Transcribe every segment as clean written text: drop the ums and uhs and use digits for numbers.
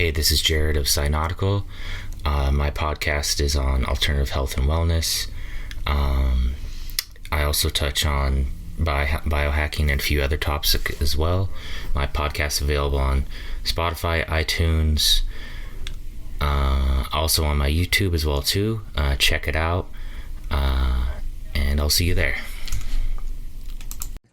Hey, this is Jared of Cynautical. My podcast is on alternative health and wellness. I also touch on biohacking and a few other topics as well. My podcast is available on Spotify, iTunes, also on my YouTube as well too. Check it out, and I'll see you there.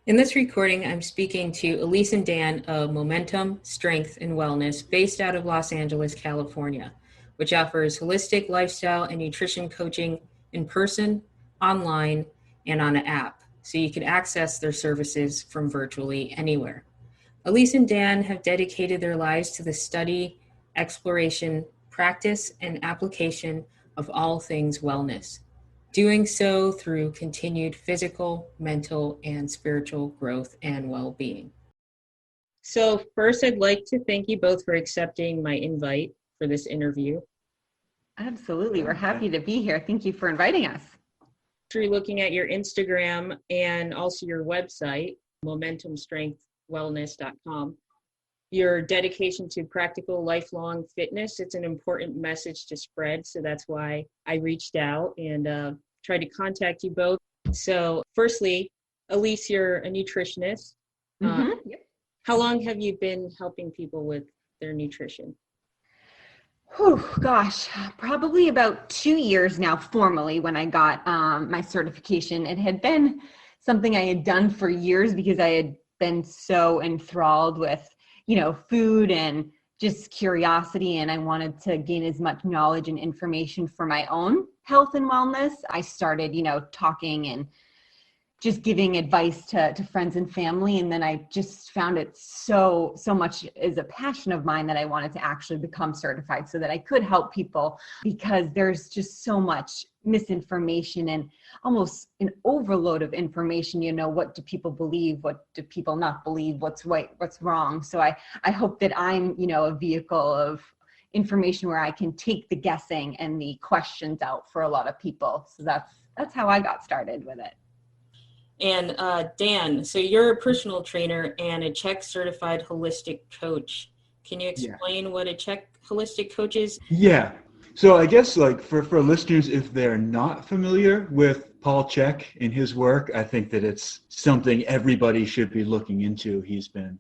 In this recording, I'm speaking to Elise and Dan of Momentum, Strength, and Wellness, based out of Los Angeles, California, which offers holistic lifestyle and nutrition coaching in person, online, and on an app, so you can access their services from virtually anywhere. Elise and Dan have dedicated their lives to the study, exploration, practice, and application of all things wellness, doing so through continued physical, mental, and spiritual growth and well-being. So first, I'd like to thank you both for accepting my invite for this interview. Absolutely. We're happy to be here. Thank you for inviting us. After looking at your Instagram and also your website, momentumstrengthwellness.com, your dedication to practical lifelong fitness, it's an important message to spread. So that's why I reached out and tried to contact you both. So firstly, Elise, you're a nutritionist. Yep. How long have you been helping people with their nutrition? Gosh, probably about 2 years now, formally, when I got my certification. It had been something I had done for years because I had been so enthralled with food and just curiosity, and I wanted to gain as much knowledge and information for my own health and wellness. I started, talking and just giving advice to friends and family, and then I just found it so much is a passion of mine that I wanted to actually become certified so that I could help people, because there's just so much misinformation and almost an overload of information. What do people believe? What do people not believe? What's right? What's wrong? So I hope that I'm, a vehicle of information where I can take the guessing and the questions out for a lot of people. So that's how I got started with it. And Dan, so you're a personal trainer and a Czech certified holistic coach. Can you explain what a Czech holistic coach is? Yeah. So I guess for listeners, if they're not familiar with Paul Chek and his work, I think that it's something everybody should be looking into. He's been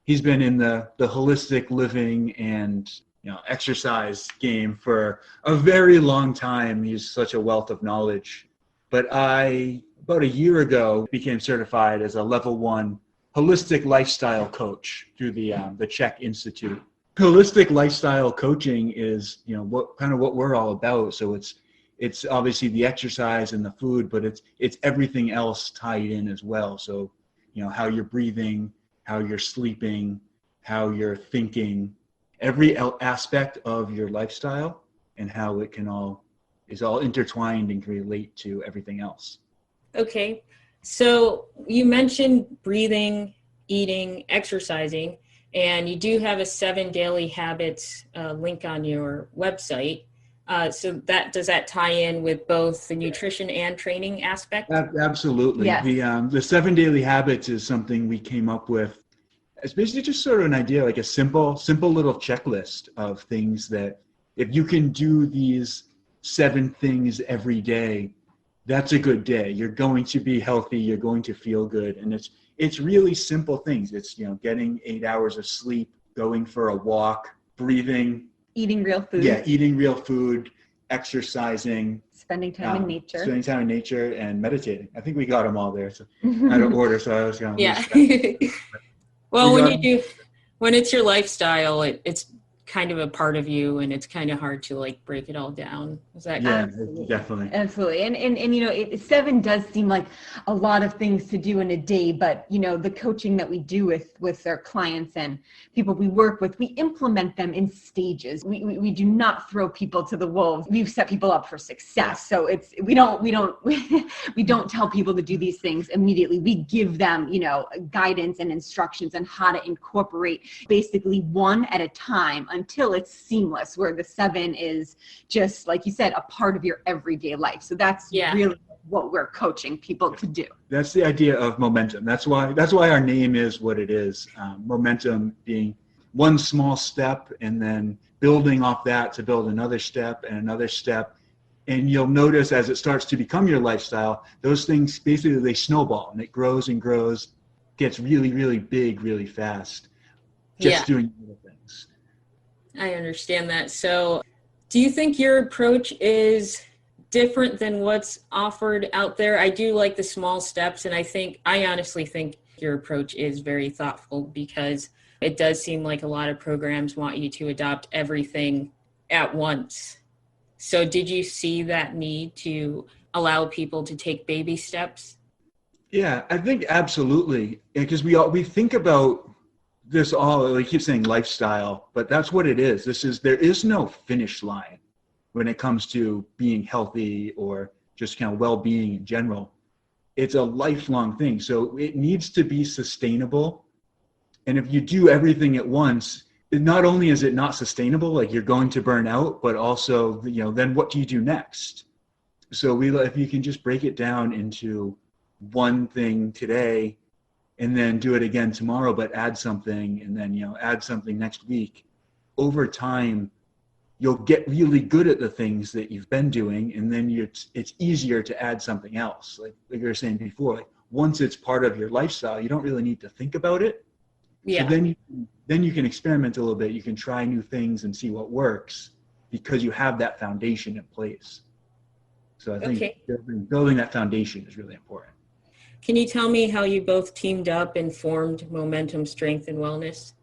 in the holistic living and exercise game for a very long time. He's such a wealth of knowledge. But about a year ago, became certified as a level 1 holistic lifestyle coach through the Czech Institute. Holistic lifestyle coaching is, what we're all about. So it's obviously the exercise and the food, but it's everything else tied in as well. So, how you're breathing, how you're sleeping, how you're thinking, every aspect of your lifestyle and how it is all intertwined and can relate to everything else. Okay, so you mentioned breathing, eating, exercising, and you do have a 7 daily habits link on your website. So does that tie in with both the nutrition and training aspect? Absolutely. Yes. The 7 daily habits is something we came up with. It's basically just sort of an idea, like a simple little checklist of things that if you can do these 7 things every day, that's a good day. You're going to be healthy. You're going to feel good. And it's really simple things. It's, getting 8 hours of sleep, going for a walk, breathing. Eating real food. Yeah, eating real food, exercising. Spending time in nature. Spending time in nature and meditating. I think we got them all there. So out of order, so I was going to Well, when it's your lifestyle, it's kind of a part of you, and it's kind of hard to break it all down. Is that definitely. Absolutely. And 7 does seem like a lot of things to do in a day, but the coaching that we do with our clients and people we work with, we implement them in stages. We do not throw people to the wolves. We've set people up for success. So we don't tell people to do these things immediately. We give them, guidance and instructions on how to incorporate basically one at a time until it's seamless, where the 7 is just, like you said, a part of your everyday life. So that's really what we're coaching people to do. That's the idea of momentum. That's why our name is what it is. Momentum being one small step and then building off that to build another step and another step. And you'll notice as it starts to become your lifestyle, those things basically they snowball and it grows and grows, gets really, really big really fast. Just doing little things. I understand that. So do you think your approach is different than what's offered out there? I do like the small steps, and I honestly think your approach is very thoughtful, because it does seem like a lot of programs want you to adopt everything at once. So did you see that need to allow people to take baby steps? Yeah, I think absolutely. Because we think about this all, like keep saying lifestyle, but that's what it is. There is no finish line when it comes to being healthy or just kind of well-being in general. It's a lifelong thing. So it needs to be sustainable. And if you do everything at once, not only is it not sustainable, like you're going to burn out, but also, then what do you do next? So if you can just break it down into one thing today and then do it again tomorrow, but add something and then, add something next week, over time, you'll get really good at the things that you've been doing. And then it's easier to add something else. Like you were saying before, like once it's part of your lifestyle, you don't really need to think about it. Yeah. So then you can experiment a little bit. You can try new things and see what works because you have that foundation in place. So I think building that foundation is really important. Can you tell me how you both teamed up and formed Momentum Strength and Wellness?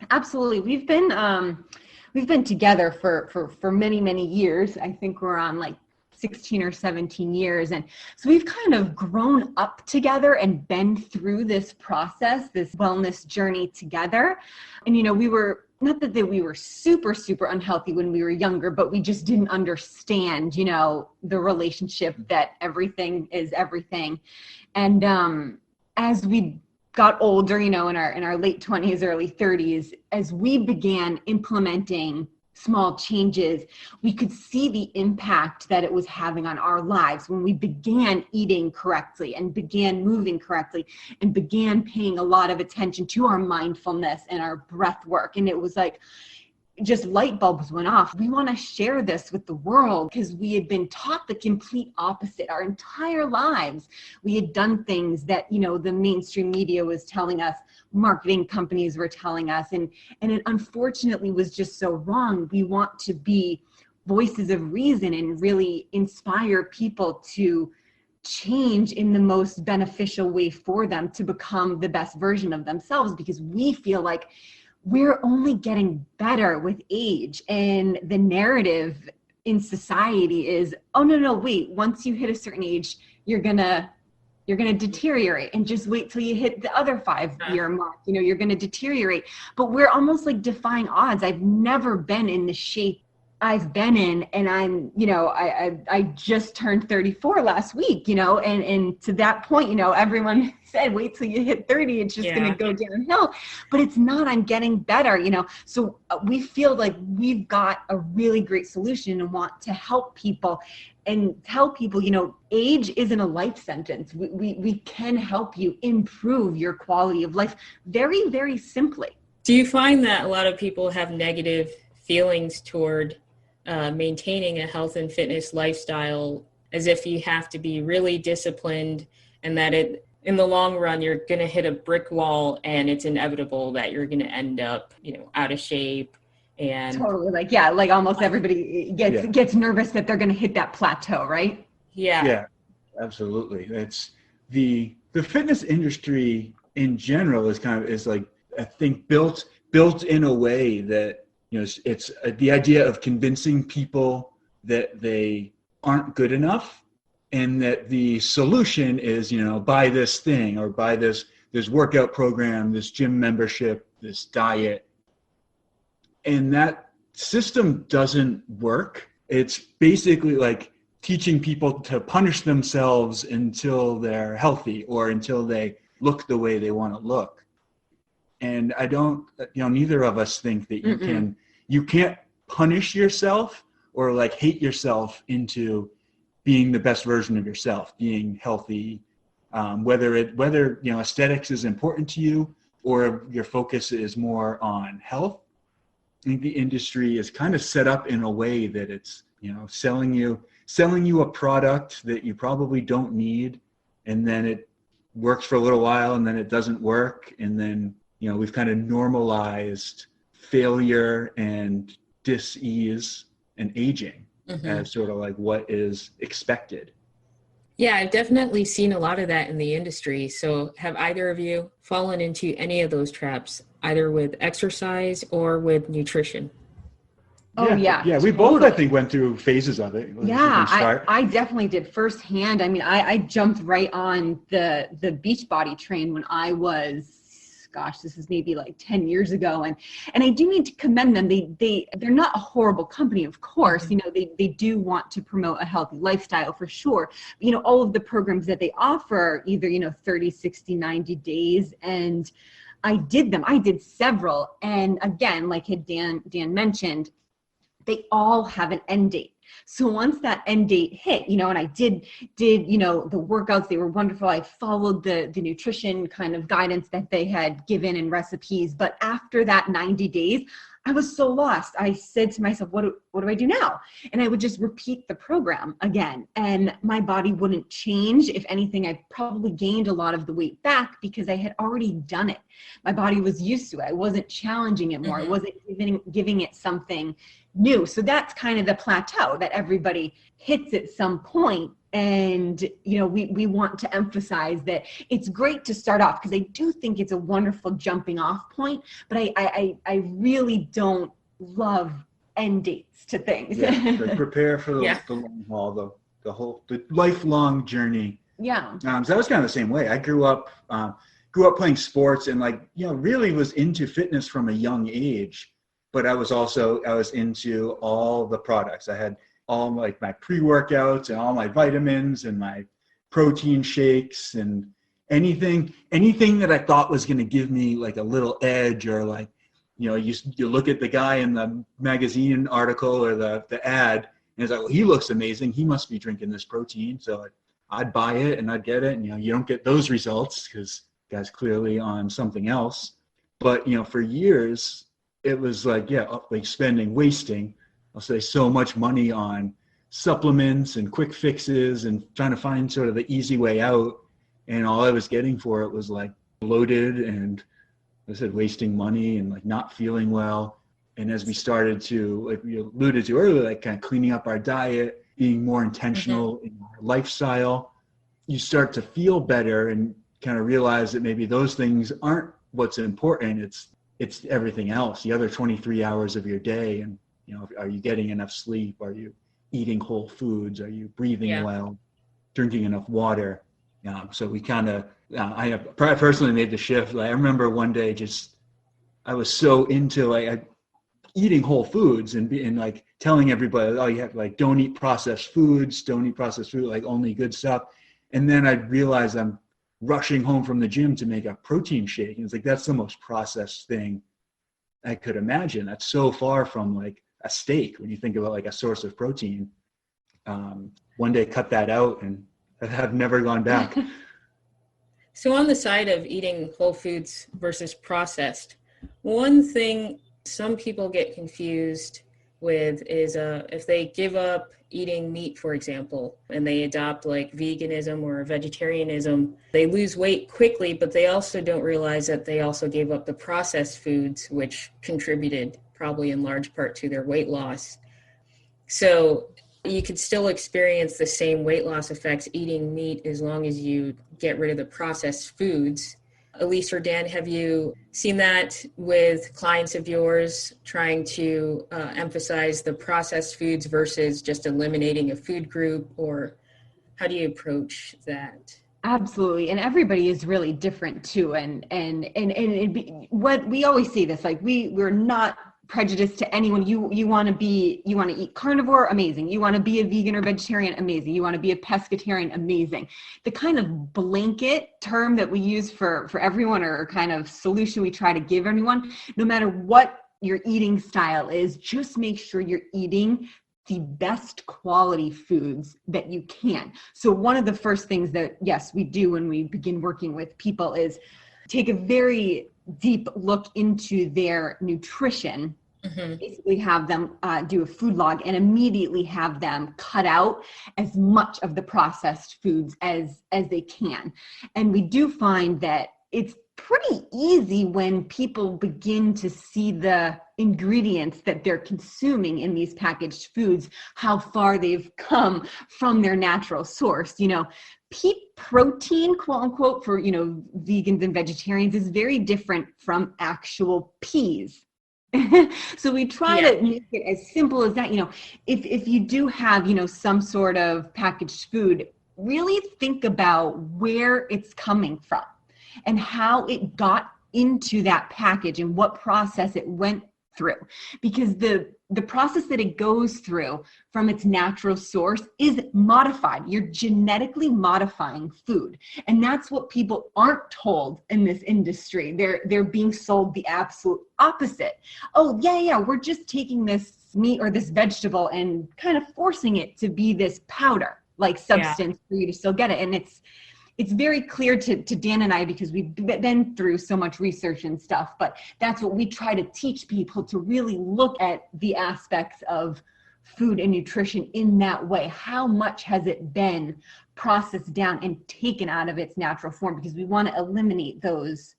Absolutely. We've been together for many, many years. I think we're on like 16 or 17 years. And so we've kind of grown up together and been through this process, this wellness journey together. And, we were, not that we were super, super unhealthy when we were younger, but we just didn't understand, the relationship that everything is everything. And as we got older, in our late 20s, early 30s, as we began implementing small changes, we could see the impact that it was having on our lives when we began eating correctly and began moving correctly and began paying a lot of attention to our mindfulness and our breath work. And it was like, just light bulbs went off. We want to share this with the world because we had been taught the complete opposite our entire lives. We had done things that, the mainstream media was telling us, marketing companies were telling us, and it unfortunately was just so wrong. We want to be voices of reason and really inspire people to change in the most beneficial way for them to become the best version of themselves, because we feel like we're only getting better with age. And the narrative in society is, oh, no, wait, once you hit a certain age, you're gonna deteriorate, and just wait till you hit the other 5-year mark, you're gonna deteriorate. But we're almost like defying odds. I've never been in the shape I've been in, and I'm, I just turned 34 last week, and to that point, everyone said, wait till you hit 30, it's just going to go downhill, but it's not. I'm getting better, so we feel like we've got a really great solution and want to help people and tell people, age isn't a life sentence. We can help you improve your quality of life very, very simply. Do you find that a lot of people have negative feelings toward maintaining a health and fitness lifestyle, as if you have to be really disciplined, and that in the long run, you're going to hit a brick wall and it's inevitable that you're going to end up, out of shape? And totally, like almost everybody gets nervous that they're going to hit that plateau, right? Yeah, absolutely. It's the fitness industry in general is like, I think built in a way that, it's the idea of convincing people that they aren't good enough, and that the solution is, buy this thing or buy this workout program, this gym membership, this diet. And that system doesn't work. It's basically like teaching people to punish themselves until they're healthy or until they look the way they want to look. And I don't, neither of us think that you can't punish yourself or like hate yourself into being the best version of yourself, being healthy, whether aesthetics is important to you or your focus is more on health, I think the industry is kind of set up in a way that it's, selling you a product that you probably don't need, and then it works for a little while and then it doesn't work. And then, we've kind of normalized failure and dis-ease and aging as sort of like what is expected. Yeah, I've definitely seen a lot of that in the industry. So have either of you fallen into any of those traps, either with exercise or with nutrition? Oh, yeah. Yeah, we both, I think, went through phases of it. Yeah, I definitely did firsthand. I mean, I jumped right on the Beachbody train when I was, this is maybe like 10 years ago. And I do need to commend them. They're not a horrible company, of course. They do want to promote a healthy lifestyle for sure. All of the programs that they offer, either, 30, 60, 90 days. And I did them. I did several. And again, like Dan mentioned, they all have an end date. So once that end date hit, and I did, the workouts, they were wonderful. I followed the nutrition kind of guidance that they had given and recipes. But after that 90 days, I was so lost. I said to myself, what do I do now? And I would just repeat the program again. And my body wouldn't change. If anything, I probably gained a lot of the weight back because I had already done it. My body was used to it. I wasn't challenging it more. I wasn't giving it something new. So that's kind of the plateau that everybody hits at some point. And, we want to emphasize that it's great to start off because I do think it's a wonderful jumping off point, but I really don't love end dates to things. Yeah, prepare for the long haul, the lifelong journey. Yeah. So that was kind of the same way. I grew up playing sports and really was into fitness from a young age. But I was into all the products. I had all my pre-workouts and all my vitamins and my protein shakes and anything that I thought was going to give me a little edge, or you look at the guy in the magazine article or the ad and it's like, well, he looks amazing. He must be drinking this protein. So I'd buy it and I'd get it. And, you don't get those results because the guy's clearly on something else. But, for years, it was wasting, I'll say, so much money on supplements and quick fixes and trying to find sort of the easy way out. And all I was getting for it was bloated and, like I said, wasting money and not feeling well. And as we started to, like we alluded to earlier, kind of cleaning up our diet, being more intentional in our lifestyle, you start to feel better and kind of realize that maybe those things aren't what's important. It's everything else, the other 23 hours of your day. And, are you getting enough sleep? Are you eating whole foods? Are you breathing well, drinking enough water? So we kind of, I personally made the shift. I remember one day I was so into eating whole foods and telling everybody, oh, you have don't eat processed foods, only good stuff. And then I realized I'm rushing home from the gym to make a protein shake. And it's that's the most processed thing I could imagine. That's so far from a steak when you think about a source of protein. One day cut that out and I've never gone back. So on the side of eating whole foods versus processed, one thing some people get confused with is if they give up eating meat, for example, and they adopt veganism or vegetarianism, they lose weight quickly, but they also don't realize that they also gave up the processed foods, which contributed probably in large part to their weight loss. So you could still experience the same weight loss effects eating meat as long as you get rid of the processed foods. Elise or Dan, have you seen that with clients of yours trying to emphasize the processed foods versus just eliminating a food group, or how do you approach that? Absolutely. And everybody is really different too. And what we always say this, we're not prejudiced to anyone. You want to eat carnivore, amazing. You want to be a vegan or vegetarian, amazing. You want to be a pescatarian, amazing. The kind of blanket term that we use for everyone, or kind of solution we try to give everyone, no matter what your eating style is, just make sure you're eating the best quality foods that you can. So one of the first things that, yes, we do when we begin working with people is take a very deep look into their nutrition, basically have them do a food log and immediately have them cut out as much of the processed foods as they can. And we do find that it's pretty easy when people begin to see the ingredients that they're consuming in these packaged foods, how far they've come from their natural source. Pea protein, quote unquote, for, vegans and vegetarians is very different from actual peas. So we try to make it as simple as that. If you do have, some sort of packaged food, really think about where it's coming from and how it got into that package and what process it went through, because the process that it goes through from its natural source is modified. You're genetically modifying food, and that's what people aren't told in this industry. They're being sold the absolute opposite. Oh yeah, we're just taking this meat or this vegetable and kind of forcing it to be this powder like substance for you to still get it. And it's very clear to Dan and I, because we've been through so much research and stuff, but that's what we try to teach people, to really look at the aspects of food and nutrition in that way. How much has it been processed down and taken out of its natural form? Because we want to eliminate those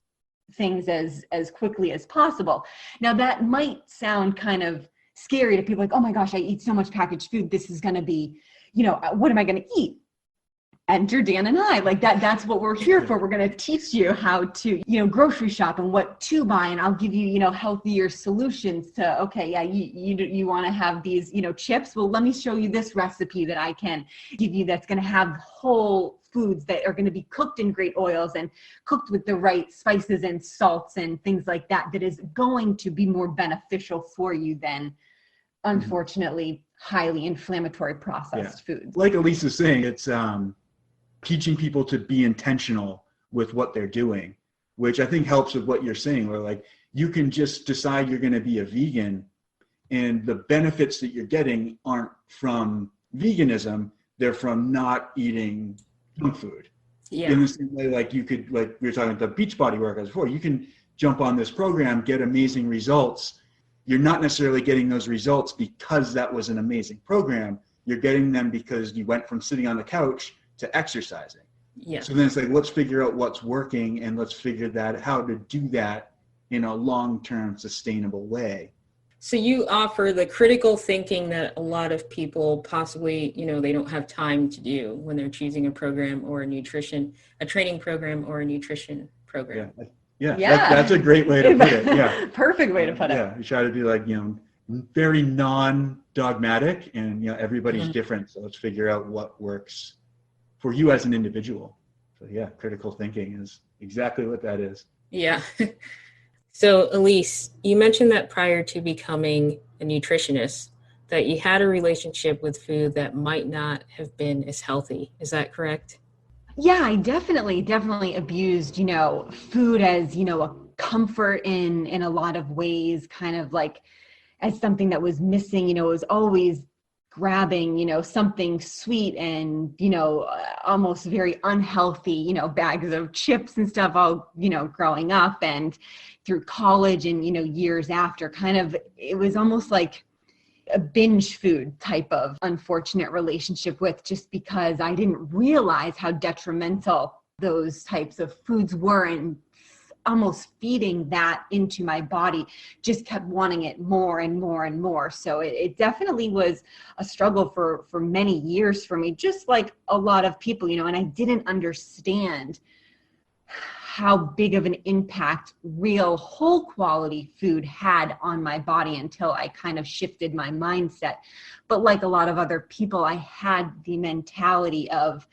things as quickly as possible. Now, that might sound kind of scary to people, like, oh my gosh, I eat so much packaged food. This is going to be, what am I going to eat? Enter Dan and I, like that's what we're here for. We're going to teach you how to, grocery shop and what to buy. And I'll give you, healthier solutions to, okay, yeah, you want to have these, chips. Well, let me show you this recipe that I can give you that's going to have whole foods that are going to be cooked in great oils and cooked with the right spices and salts and things like that, that is going to be more beneficial for you than, unfortunately, highly inflammatory processed foods. Like Elise is saying, it's, teaching people to be intentional with what they're doing, which I think helps with what you're saying, where like you can just decide you're going to be a vegan and the benefits that you're getting aren't from veganism, they're from not eating junk food. Yeah. In the same way, like you could, like we were talking about the Beachbody workouts before, you can jump on this program, get amazing results. You're not necessarily getting those results because that was an amazing program. You're getting them because you went from sitting on the couch to exercising. Yeah. So then it's like, let's figure out what's working and let's figure that how to do that in a long-term sustainable way. So you offer the critical thinking that a lot of people possibly, they don't have time to do when they're choosing a program or a training program or a nutrition program. Yeah. That's a great way to put it. Yeah. Perfect way to put it. Yeah. You try to be like, very non-dogmatic, and everybody's different. So let's figure out what works for you as an individual. So yeah, critical thinking is exactly what that is. Yeah. So Elise, you mentioned that prior to becoming a nutritionist, that you had a relationship with food that might not have been as healthy. Is that correct? Yeah, I definitely abused, food as, a comfort in a lot of ways, kind of like as something that was missing. It was always grabbing, something sweet and, almost very unhealthy, bags of chips and stuff all, growing up and through college and, years after. Kind of, it was almost like a binge food type of unfortunate relationship with, just because I didn't realize how detrimental those types of foods were, and almost feeding that into my body, just kept wanting it more and more and more. So it definitely was a struggle for many years for me, just like a lot of people, and I didn't understand how big of an impact real whole quality food had on my body until I kind of shifted my mindset. But like a lot of other people, I had the mentality of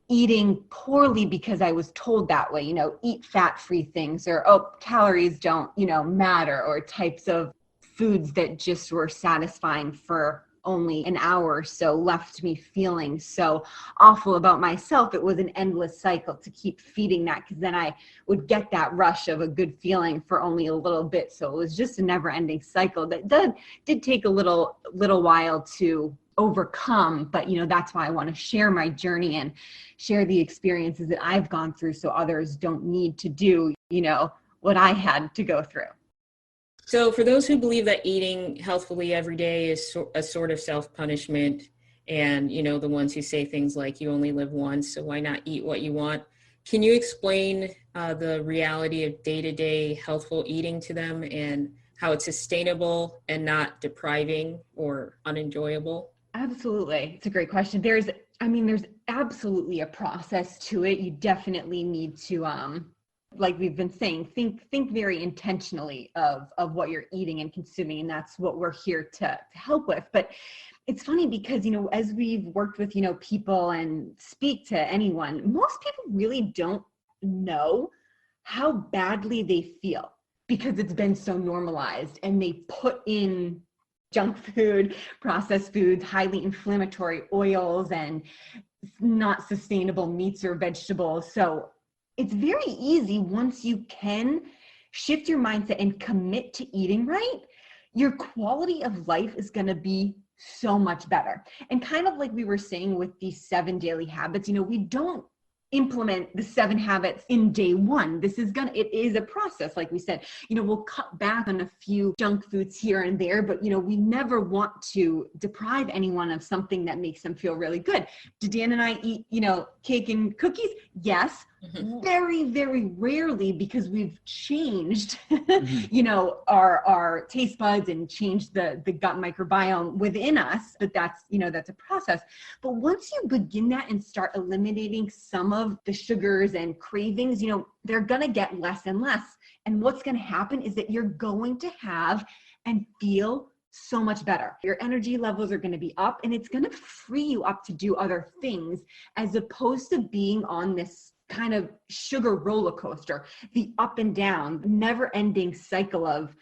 eating poorly because I was told that way, eat fat-free things, or, calories don't, matter, or types of foods that just were satisfying for only an hour or so left me feeling so awful about myself. It was an endless cycle to keep feeding that, because then I would get that rush of a good feeling for only a little bit. So it was just a never-ending cycle that did take a little while to overcome, but that's why I want to share my journey and share the experiences that I've gone through, so others don't need to do what I had to go through. So for those who believe that eating healthfully every day is a sort of self-punishment, and, you know, the ones who say things like, you only live once, so why not eat what you want? Can you explain the reality of day-to-day healthful eating to them and how it's sustainable and not depriving or unenjoyable? Absolutely. It's a great question. There's absolutely a process to it. You definitely need to, like we've been saying, think very intentionally of what you're eating and consuming. And that's what we're here to help with. But it's funny because, you know, as we've worked with, you know, people and speak to anyone, most people really don't know how badly they feel because it's been so normalized, and they put in junk food, processed foods, highly inflammatory oils, and not sustainable meats or vegetables. So it's very easy, once you can shift your mindset and commit to eating right, your quality of life is going to be so much better. And kind of like we were saying with these 7 daily habits, you know, we don't implement the 7 habits in day one. It is a process. Like we said, you know, we'll cut back on a few junk foods here and there, but, you know, we never want to deprive anyone of something that makes them feel really good. Do Dan and I eat, you know, cake and cookies? Yes. Mm-hmm. Very, very rarely, because we've changed, you know, our taste buds and changed the gut microbiome within us. But that's, you know, that's a process. But once you begin that and start eliminating some of the sugars and cravings, you know, they're going to get less and less. And what's going to happen is that you're going to have and feel so much better. Your energy levels are going to be up, and it's going to free you up to do other things, as opposed to being on this kind of sugar roller coaster, the up and down, never ending cycle of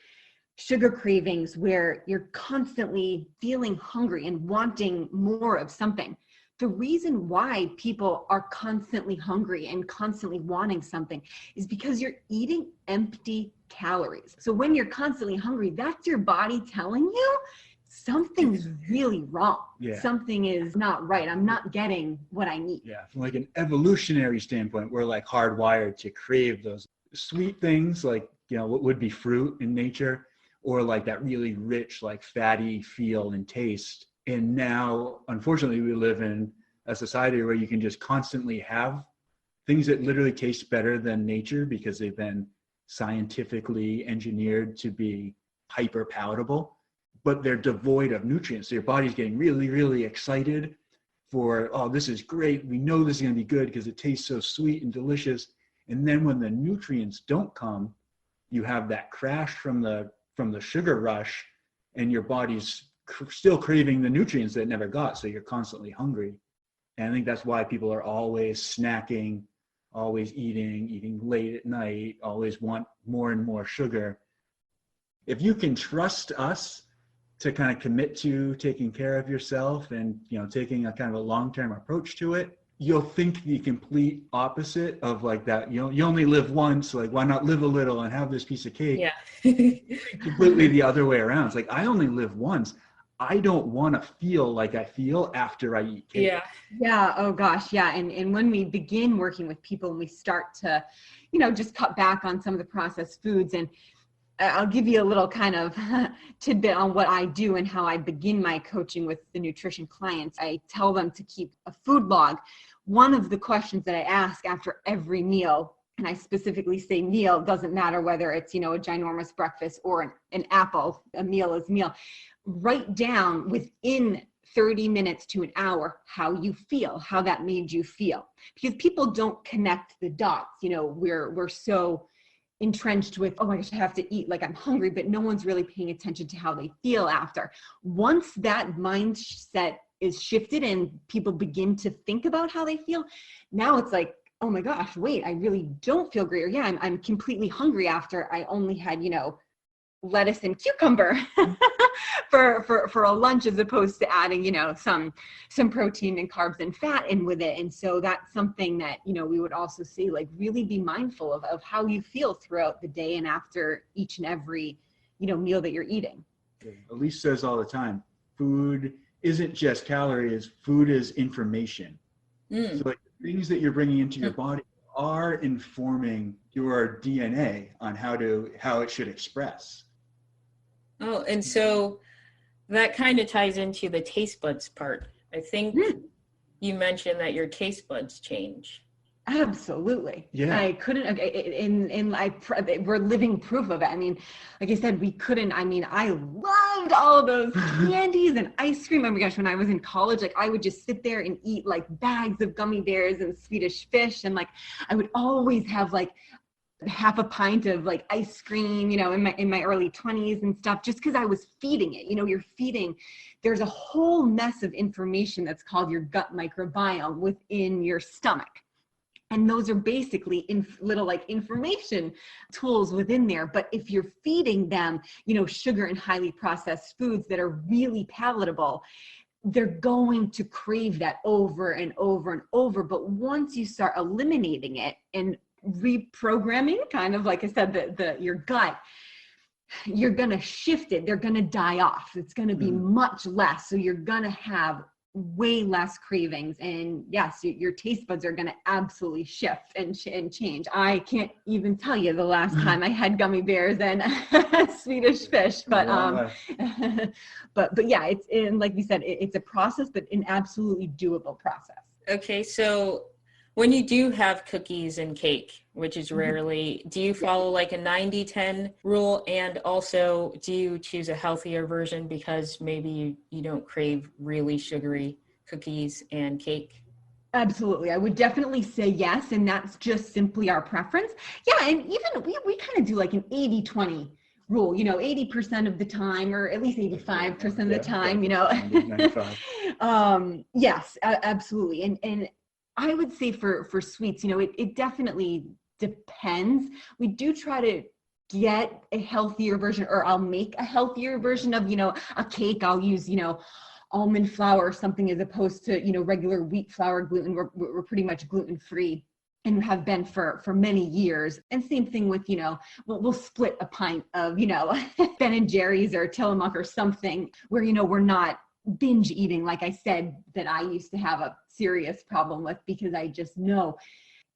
sugar cravings where you're constantly feeling hungry and wanting more of something. The reason why people are constantly hungry and constantly wanting something is because you're eating empty calories. So when you're constantly hungry, that's your body telling you something's really wrong. Yeah. Something is not right. I'm not getting what I need. Yeah. From like an evolutionary standpoint, we're like hardwired to crave those sweet things, like, you know, what would be fruit in nature, or like that really rich, like fatty feel and taste. And now, unfortunately, we live in a society where you can just constantly have things that literally taste better than nature because they've been scientifically engineered to be hyper palatable, but they're devoid of nutrients. So your body's getting really, really excited for, oh, this is great. We know this is going to be good because it tastes so sweet and delicious. And then when the nutrients don't come, you have that crash from the sugar rush, and your body's still craving the nutrients that it never got. So you're constantly hungry. And I think that's why people are always snacking, always eating late at night, always want more and more sugar. If you can trust us to kind of commit to taking care of yourself and, you know, taking a kind of a long-term approach to it, you'll think the complete opposite of like that. You know, you only live once, like why not live a little and have this piece of cake? Yeah. Completely the other way around. It's like, I only live once. I don't want to feel like I feel after I eat cake. Yeah. Yeah. Oh gosh. Yeah. And when we begin working with people and we start to, you know, just cut back on some of the processed foods, and I'll give you a little kind of tidbit on what I do and how I begin my coaching with the nutrition clients. I tell them to keep a food log. One of the questions that I ask after every meal, and I specifically say meal, doesn't matter whether it's, you know, a ginormous breakfast or an apple, a meal is meal. Write down within 30 minutes to an hour how you feel, how that made you feel. Because people don't connect the dots. You know, we're so entrenched with, oh my gosh, I have to eat, like I'm hungry, but no one's really paying attention to how they feel after. Once that mindset is shifted and people begin to think about how they feel, now it's like, oh my gosh, wait, I really don't feel great. Or yeah, I'm completely hungry after I only had, you know, lettuce and cucumber for a lunch, as opposed to adding, you know, some protein and carbs and fat in with it. And so that's something that, you know, we would also say, like, really be mindful of how you feel throughout the day and after each and every, you know, meal that you're eating. Elise says all the time, food isn't just calories, food is information. So like the things that you're bringing into your body are are informing your DNA on how it should express. Oh, and so that kind of ties into the taste buds part. I think you mentioned that your taste buds change. Absolutely. Yeah. I couldn't, we're living proof of it. I mean, like I said, I loved all those candies and ice cream. Oh my gosh, when I was in college, like I would just sit there and eat like bags of gummy bears and Swedish fish. And like, I would always have like half a pint of like ice cream, in my early 20s and stuff, just because I was feeding it. There's a whole mess of information that's called your gut microbiome within your stomach. And those are basically little like information tools within there. But if you're feeding them, sugar and highly processed foods that are really palatable, they're going to crave that over and over and over. But once you start eliminating it and reprogramming, kind of like I said, your gut, you're going to shift it. They're going to die off. It's going to be much less. So you're going to have way less cravings, and yes, your taste buds are going to absolutely shift and change. I can't even tell you the last time I had gummy bears and Swedish fish, but but yeah, it's like you said, it's a process, but an absolutely doable process. Okay, so when you do have cookies and cake, which is rarely, do you follow like a 90-10 rule? And also, do you choose a healthier version because maybe you don't crave really sugary cookies and cake? Absolutely. I would definitely say yes. And that's just simply our preference. Yeah. And even we kind of do like an 80-20 rule, 80% of the time, or at least 85% of the time, 95. Yes, absolutely. And I would say for sweets, it definitely depends. We do try to get a healthier version, or I'll make a healthier version of, a cake. I'll use, almond flour or something as opposed to, regular wheat flour gluten. We're pretty much gluten-free and have been for many years. And same thing with, we'll split a pint of, Ben and Jerry's or Tillamook or something where, we're not binge eating, like I said, that I used to have a serious problem with, because I just know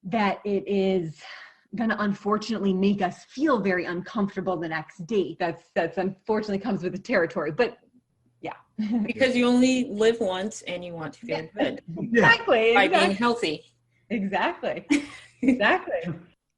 that it is going to unfortunately make us feel very uncomfortable the next day. That's unfortunately comes with the territory, but yeah. Because you only live once and you want to feel good. Exactly. By being healthy. Exactly.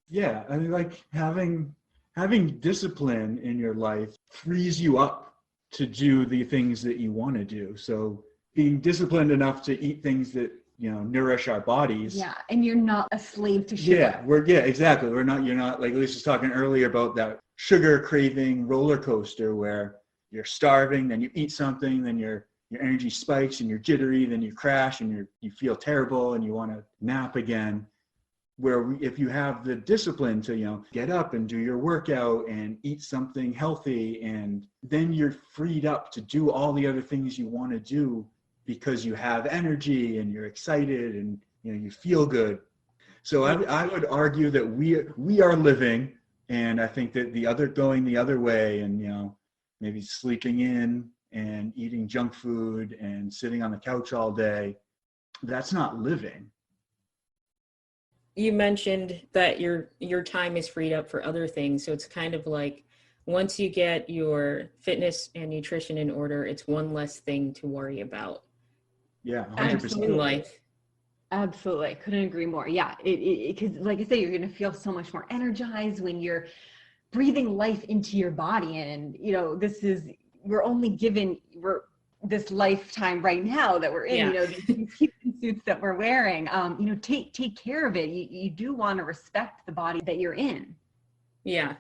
Yeah. I mean, like having discipline in your life frees you up to do the things that you want to do. So being disciplined enough to eat things that, nourish our bodies. Yeah. And you're not a slave to sugar. Exactly. You're not like Elise was talking earlier about that sugar craving roller coaster where you're starving, then you eat something, then your energy spikes and you're jittery, then you crash and you feel terrible and you want to nap again. Where if you have the discipline to, get up and do your workout and eat something healthy, and then you're freed up to do all the other things you want to do because you have energy and you're excited and, you feel good. So I would argue that we are living, and I think that going the other way and, maybe sleeping in and eating junk food and sitting on the couch all day, that's not living. You mentioned that your time is freed up for other things. So it's kind of like once you get your fitness and nutrition in order, it's one less thing to worry about. Yeah, 100%. In life. Absolutely. Couldn't agree more. Yeah. Because like I say, you're going to feel so much more energized when you're breathing life into your body. And, we're only given this lifetime right now that we're in, these human suits that we're wearing, take care of it. You do want to respect the body that you're in. Yeah.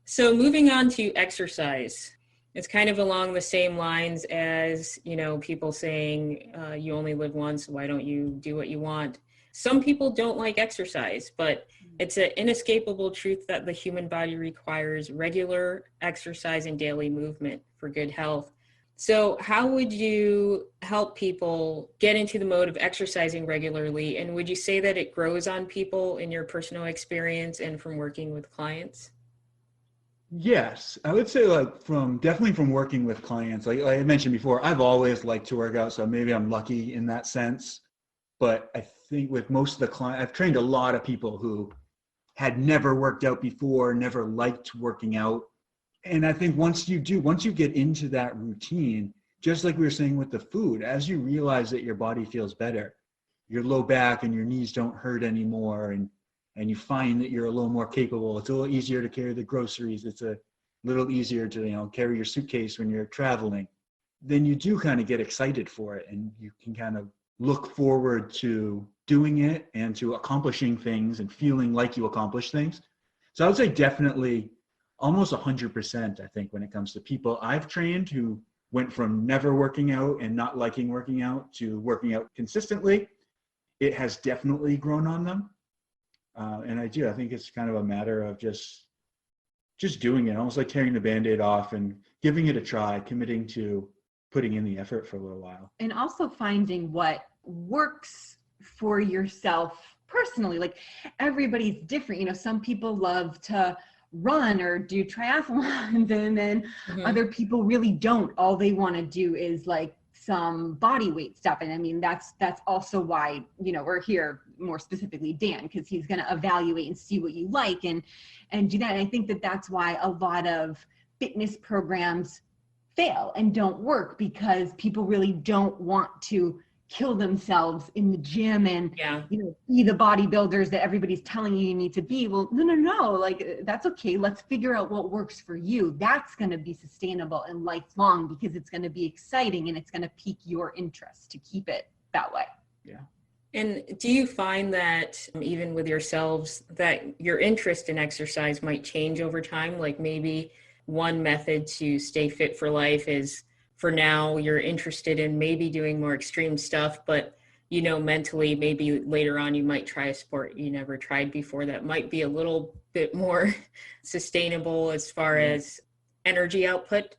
So moving on to exercise, it's kind of along the same lines as, people saying you only live once. Why don't you do what you want? Some people don't like exercise, but it's an inescapable truth that the human body requires regular exercise and daily movement for good health. So how would you help people get into the mode of exercising regularly? And would you say that it grows on people in your personal experience and from working with clients? Yes, I would say definitely from working with clients, like I mentioned before, I've always liked to work out. So maybe I'm lucky in that sense, but I think with most of the clients, I've trained a lot of people who had never worked out before, never liked working out. And I think once you get into that routine, just like we were saying with the food, as you realize that your body feels better, your low back and your knees don't hurt anymore, and you find that you're a little more capable. It's a little easier to carry the groceries. It's a little easier to, carry your suitcase when you're traveling. Then you do kind of get excited for it, and you can kind of look forward to doing it and to accomplishing things and feeling like you accomplish things. So I would say definitely almost 100%, I think, when it comes to people I've trained who went from never working out and not liking working out to working out consistently, it has definitely grown on them. And I think it's kind of a matter of just doing it, almost like tearing the Band-Aid off and giving it a try, committing to putting in the effort for a little while. And also finding what works for yourself personally. Like, everybody's different. Some people love to run or do triathlons, and then other people really don't. All they want to do is like some body weight stuff. And I mean, that's also why, we're here, more specifically Dan, because he's going to evaluate and see what you like and do that. And I think that's why a lot of fitness programs fail and don't work, because people really don't want to kill themselves in the gym and be the bodybuilders that everybody's telling you need to be. Well, no, like, that's okay. Let's figure out what works for you. That's going to be sustainable and lifelong, because it's going to be exciting and it's going to pique your interest to keep it that way. Yeah. And do you find that even with yourselves that your interest in exercise might change over time? Like, maybe one method to stay fit for life is, for now, you're interested in maybe doing more extreme stuff, but, mentally, maybe later on you might try a sport you never tried before that might be a little bit more sustainable as far as energy output,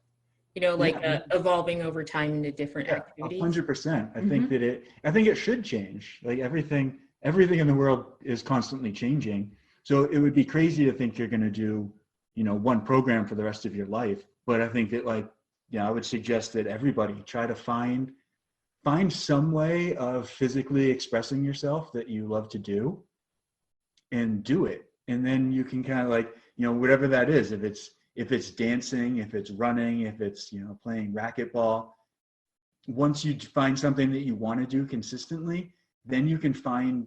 evolving over time into different activities. 100%. I think it should change. Like, everything in the world is constantly changing. So it would be crazy to think you're going to do, one program for the rest of your life. But I think that, I would suggest that everybody try to find some way of physically expressing yourself that you love to do, and do it. And then you can kind of whatever that is, if it's dancing, if it's running, if it's, playing racquetball, once you find something that you want to do consistently, then you can find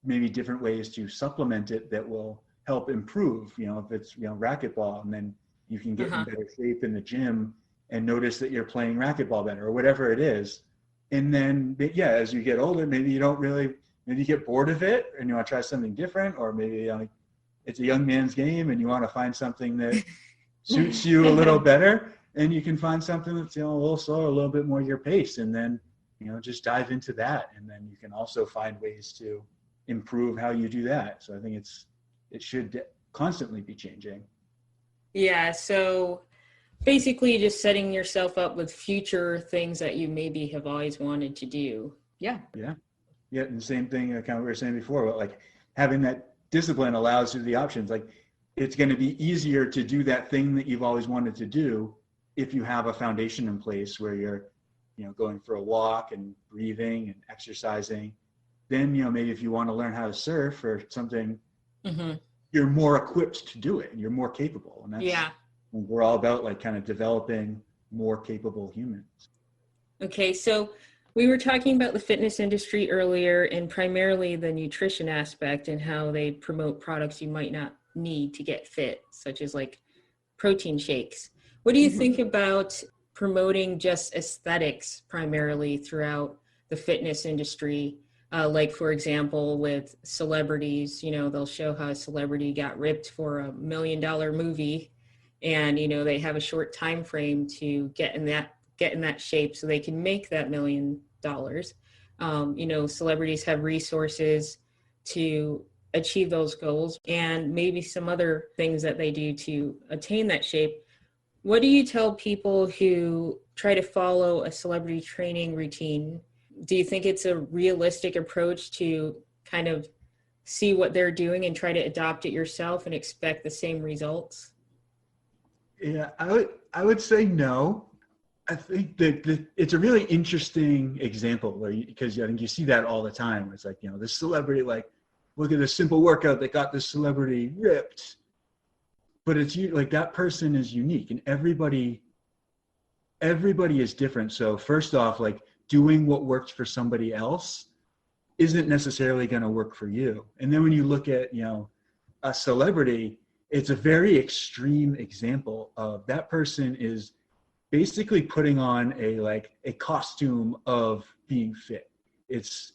maybe different ways to supplement it that will help improve, if it's, racquetball, and then you can get in better shape in the gym and notice that you're playing racquetball better, or whatever it is. And then, as you get older, maybe you get bored of it and you want to try something different, or maybe it's a young man's game and you want to find something that suits you a little better, and you can find something that's, a little slower, a little bit more your pace, and then, just dive into that. And then you can also find ways to improve how you do that. So I think it should constantly be changing. Yeah. So basically just setting yourself up with future things that you maybe have always wanted to do. Yeah. Yeah. Yeah. And the same thing, kind of we were saying before, but like, having that discipline allows you the options. Like, it's going to be easier to do that thing that you've always wanted to do if you have a foundation in place where you're, going for a walk and breathing and exercising. Then, maybe if you want to learn how to surf or something, you're more equipped to do it and you're more capable. And that's, we're all about kind of developing more capable humans. Okay. So we were talking about the fitness industry earlier, and primarily the nutrition aspect and how they promote products you might not need to get fit, such as like protein shakes. What do you think about promoting just aesthetics primarily throughout the fitness industry? Like, for example, with celebrities, they'll show how a celebrity got ripped for $1 million movie, and, they have a short time frame to get in that shape so they can make that $1 million. Celebrities have resources to achieve those goals, and maybe some other things that they do to attain that shape. What do you tell people who try to follow a celebrity training routine? Do you think it's a realistic approach to kind of see what they're doing and try to adopt it yourself and expect the same results? Yeah, I would say no. I think that it's a really interesting example because I think you see that all the time. It's like, this celebrity, like, look at this simple workout that got this celebrity ripped. But it's like that person is unique, and everybody is different. So first off, like, doing what worked for somebody else isn't necessarily going to work for you. And then when you look at, a celebrity, it's a very extreme example of that person is basically putting on a costume of being fit. It's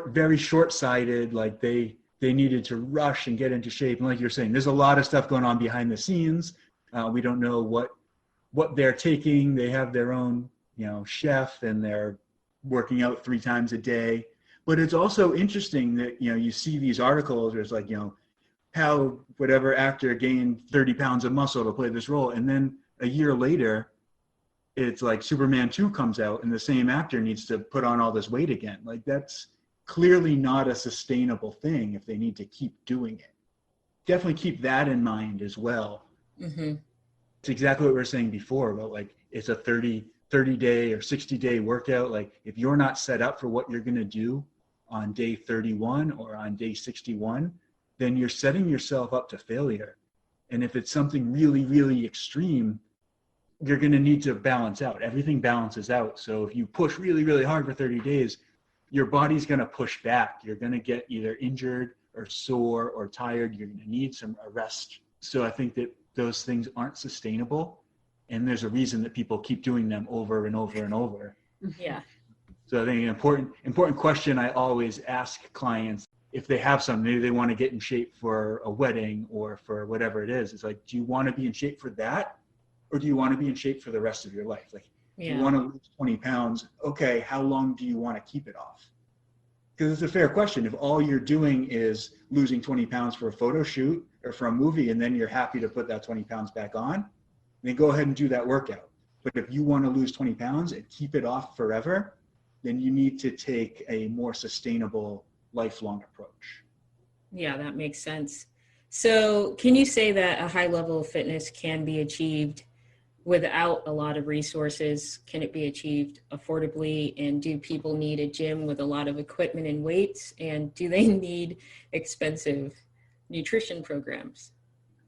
very short-sighted, like they needed to rush and get into shape. And like you're saying, there's a lot of stuff going on behind the scenes. We don't know what they're taking. They have their own, chef, and they're working out 3 times a day. But it's also interesting that, you see these articles where it's like, how whatever actor gained 30 pounds of muscle to play this role. And then a year later, it's like Superman 2 comes out and the same actor needs to put on all this weight again. Like, that's clearly not a sustainable thing if they need to keep doing it. Definitely keep that in mind as well. Mm-hmm. It's exactly what we were saying before about, like, it's a 30-day or 60-day workout. Like, if you're not set up for what you're going to do on day 31 or on day 61, then you're setting yourself up to failure. And if it's something really, really extreme, you're going to need to balance out. Everything balances out. So if you push really, really hard for 30 days, your body's going to push back. You're going to get either injured or sore or tired. You're going to need some rest. So I think that those things aren't sustainable. And there's a reason that people keep doing them over and over and over. Yeah. So I think an important question I always ask clients, if they have something, maybe they want to get in shape for a wedding or for whatever it is. It's like, do you want to be in shape for that? Or do you want to be in shape for the rest of your life? Like, you want to lose 20 pounds. Okay, how long do you want to keep it off? Because it's a fair question. If all you're doing is losing 20 pounds for a photo shoot or for a movie, and then you're happy to put that 20 pounds back on, then go ahead and do that workout. But if you want to lose 20 pounds and keep it off forever, then you need to take a more sustainable, lifelong approach. Yeah, that makes sense. So can you say that a high level of fitness can be achieved without a lot of resources? Can it be achieved affordably? And do people need a gym with a lot of equipment and weights? And do they need expensive nutrition programs?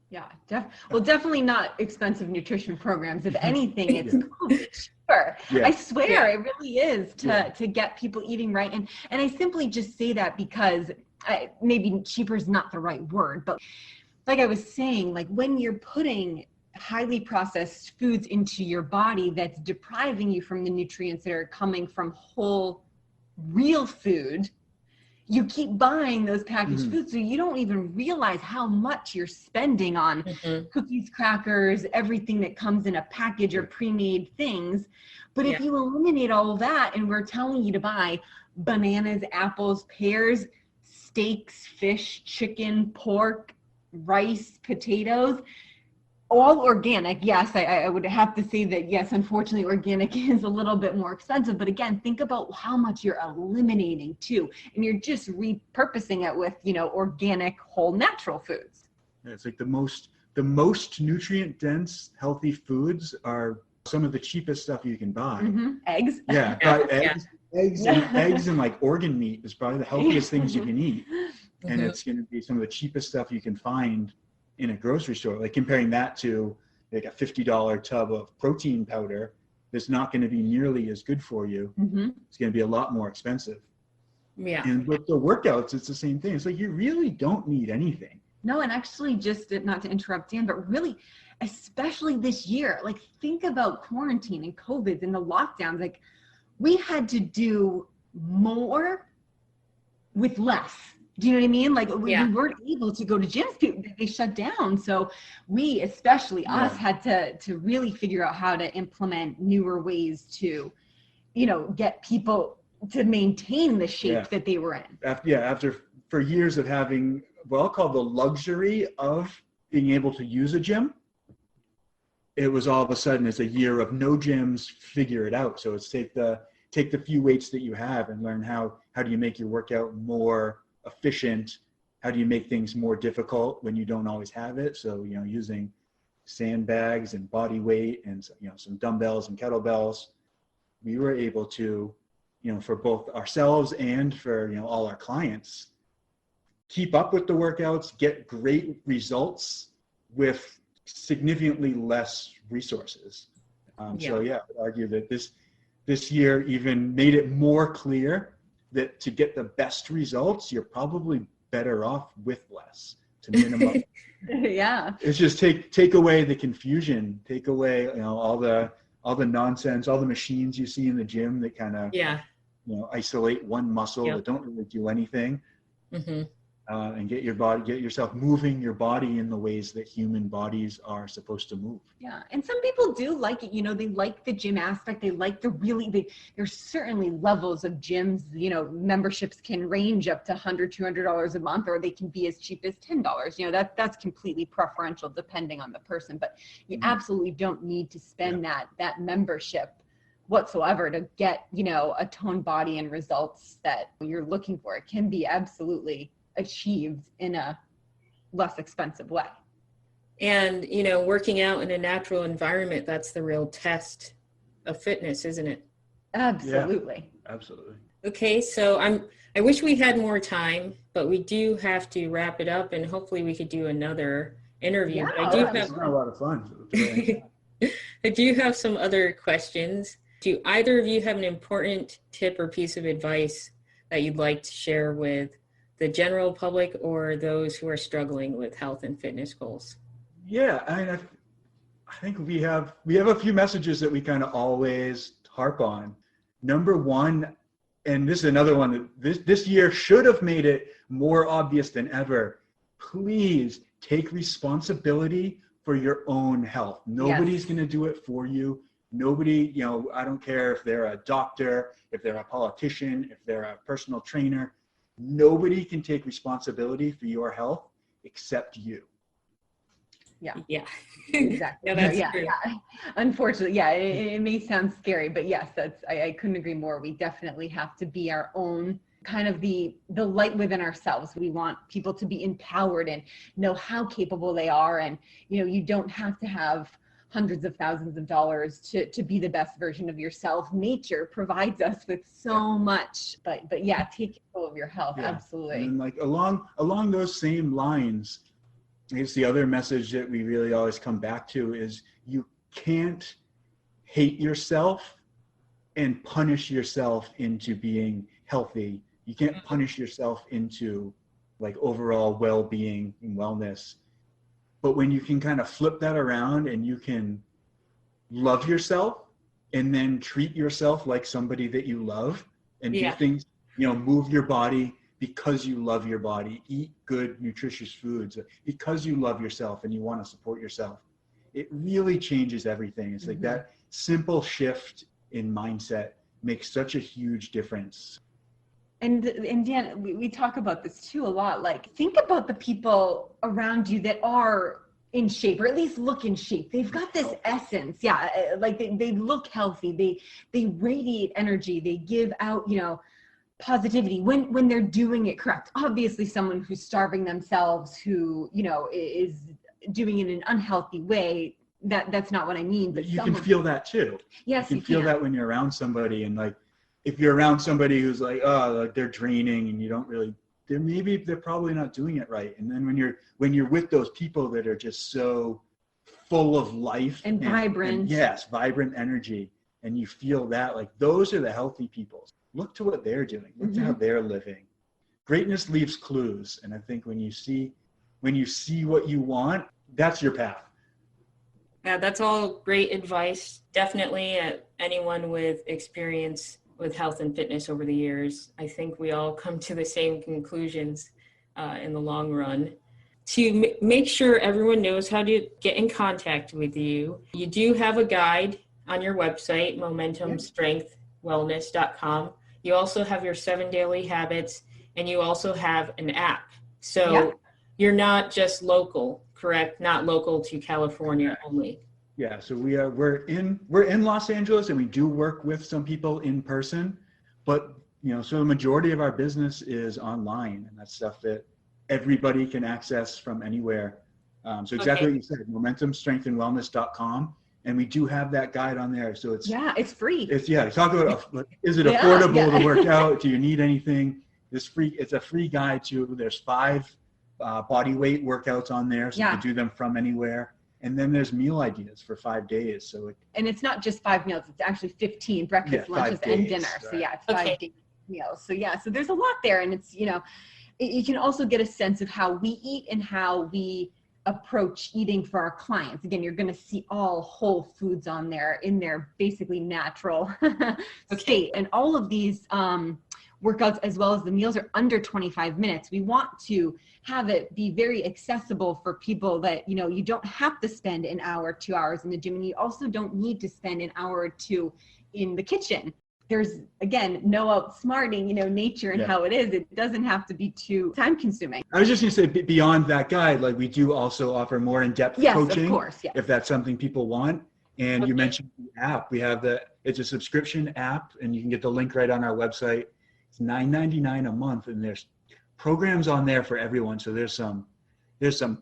Yeah, definitely not expensive nutrition programs. If anything, it's cheaper. Yeah. I swear it really is to get people eating right. And I simply just say that because maybe cheaper is not the right word, but like I was saying, like when you're putting highly processed foods into your body that's depriving you from the nutrients that are coming from whole, real food, you keep buying those packaged foods, so you don't even realize how much you're spending on cookies, crackers, everything that comes in a package or pre-made things. But if you eliminate all of that, and we're telling you to buy bananas, apples, pears, steaks, fish, chicken, pork, rice, potatoes, all organic. Yes, I would have to say that, yes, unfortunately, organic is a little bit more expensive. But again, think about how much you're eliminating too. And you're just repurposing it with, organic, whole, natural foods. Yeah, it's like the most nutrient dense, healthy foods are some of the cheapest stuff you can buy. Eggs. Yeah, eggs and like organ meat is probably the healthiest things you can eat. And it's going to be some of the cheapest stuff you can find in a grocery store. Like comparing that to like a $50 tub of protein powder that's not going to be nearly as good for you. It's going to be a lot more expensive. Yeah. And with the workouts, it's the same thing. It's like you really don't need anything. No, and actually, just not to interrupt Dan, but really, especially this year, like think about quarantine and COVID and the lockdowns. Like we had to do more with less. Do you know what I mean? Like we weren't able to go to gyms. They shut down. So we, especially us, had to really figure out how to implement newer ways to, get people to maintain the shape that they were in. After for years of having what I'll call the luxury of being able to use a gym, it was all of a sudden it's a year of no gyms, figure it out. So it's take the few weights that you have and learn how do you make your workout more efficient. How do you make things more difficult when you don't always have it? So, using sandbags and body weight and, some dumbbells and kettlebells, we were able to, for both ourselves and for, all our clients, keep up with the workouts, get great results with significantly less resources. So yeah, I would argue that this year even made it more clear that to get the best results, you're probably better off with less to minimize. Yeah. It's just take away the confusion, take away, all the nonsense, all the machines you see in the gym that kind of, isolate one muscle that don't really do anything. Mm-hmm. And get yourself moving your body in the ways that human bodies are supposed to move. Yeah. And some people do like it, they like the gym aspect. They like there's certainly levels of gyms, memberships can range up to $100, $200 a month, or they can be as cheap as $10. That's completely preferential depending on the person, but you absolutely don't need to spend that membership whatsoever to get, a toned body and results that you're looking for. It can be absolutely achieved in a less expensive way. And, working out in a natural environment, that's the real test of fitness, isn't it? Absolutely. Yeah, absolutely. Okay, so I wish we had more time, but we do have to wrap it up, and hopefully we could do another interview. Yeah, But I do It's been a lot of fun. I do have some other questions. Do either of you have an important tip or piece of advice that you'd like to share with the general public or those who are struggling with health and fitness goals? Yeah, I think we have a few messages that we kind of always harp on. Number one, and this is another one that this year should have made it more obvious than ever. Please take responsibility for your own health. Nobody's going to do it for you. Nobody, I don't care if they're a doctor, if they're a politician, if they're a personal trainer. Nobody can take responsibility for your health except you. Yeah. Exactly. That's true. Yeah. Unfortunately, it may sound scary, but yes, I couldn't agree more. We definitely have to be our own kind of the light within ourselves. We want people to be empowered and know how capable they are. And, you don't have to have hundreds of thousands of dollars to be the best version of yourself. Nature provides us with so much, but yeah, take control of your health. Yeah. Absolutely. And like along those same lines, I guess the other message that we really always come back to is you can't hate yourself and punish yourself into being healthy. You can't punish yourself into like overall well-being and wellness. But when you can kind of flip that around and you can love yourself and then treat yourself like somebody that you love and do things, move your body because you love your body, eat good, nutritious foods because you love yourself and you want to support yourself. It really changes everything. It's like that simple shift in mindset makes such a huge difference. And Dan, we talk about this too a lot. Like, think about the people around you that are in shape, or at least look in shape. They've got this essence. Yeah. Like they look healthy. They radiate energy. They give out, positivity when they're doing it correct. Obviously someone who's starving themselves, who, is doing it in an unhealthy way, that's not what I mean. But you can feel that too. Yes, you can feel that when you're around somebody, and like, if you're around somebody who's like, like they're draining and you don't really, they're probably not doing it right. And then when you're with those people that are just so full of life and vibrant, vibrant energy, and you feel that, like, those are the healthy people. Look to what they're doing. Look to how they're living. Greatness leaves clues. And I think when you see what you want, that's your path. Yeah, that's all great advice. Definitely anyone with experience with health and fitness over the years, I think we all come to the same conclusions in the long run. To make sure everyone knows how to get in contact with you, you do have a guide on your website, momentumstrengthwellness.com. You also have your 7 daily habits, and you also have an app. So you're not just local, correct? Not local to California only. Yeah, so we're in Los Angeles, and we do work with some people in person, but so the majority of our business is online, and that's stuff that everybody can access from anywhere. So exactly what you said, momentumstrengthandwellness.com. And we do have that guide on there. So it's free. Talk about, is it affordable to work out? Do you need anything? It's a free guide too. There's 5 body weight workouts on there. So you can do them from anywhere. And then there's meal ideas for 5 days. And it's not just 5 meals, it's actually 15 breakfast, lunches, and dinner. Right. So it's 5 days meals. So there's a lot there. And it's, you can also get a sense of how we eat and how we approach eating for our clients. Again, you're going to see all whole foods on there in their basically natural state. And all of these workouts, as well as the meals, are under 25 minutes. We want to have it be very accessible for people that, you don't have to spend an hour, 2 hours in the gym, and you also don't need to spend an hour or 2 in the kitchen. There's, again, no outsmarting, nature and how it is. It doesn't have to be too time consuming. I was just going to say, beyond that guide, like we do also offer more in-depth coaching. Of course, if that's something people want. And you mentioned the app. We have it's a subscription app, and you can get the link right on our website. It's $9.99 a month, and there's programs on there for everyone. So there's some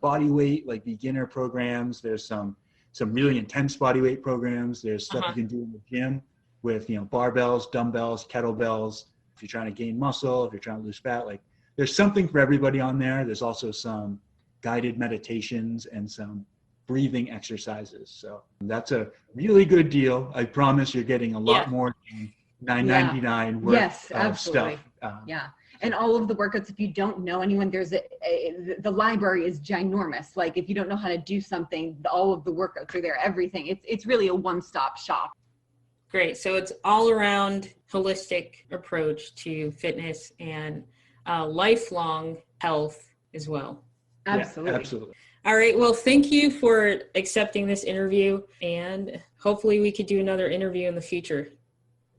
body weight, like beginner programs. There's some really intense body weight programs. There's stuff you can do in the gym with, barbells, dumbbells, kettlebells. If you're trying to gain muscle, if you're trying to lose fat, like there's something for everybody on there. There's also some guided meditations and some breathing exercises. So that's a really good deal. I promise you're getting a lot more than $9.99 worth of stuff. And all of the workouts, if you don't know anyone, there's the library is ginormous. Like if you don't know how to do something, all of the workouts are there, everything. It's really a one-stop shop. Great. So it's all around holistic approach to fitness and lifelong health as well. Absolutely. Yeah, absolutely. All right. Well, thank you for accepting this interview, and hopefully we could do another interview in the future.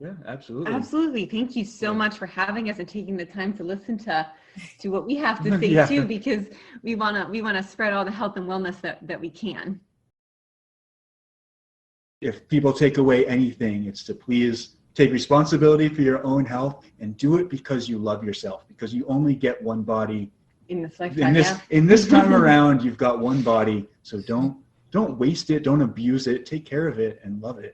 Yeah, absolutely. Absolutely. Thank you so much for having us and taking the time to listen to what we have to say too, because we want to spread all the health and wellness that we can. If people take away anything, it's to please take responsibility for your own health and do it because you love yourself, because you only get one body in this lifetime. In this time around, you've got one body. So don't waste it. Don't abuse it. Take care of it and love it.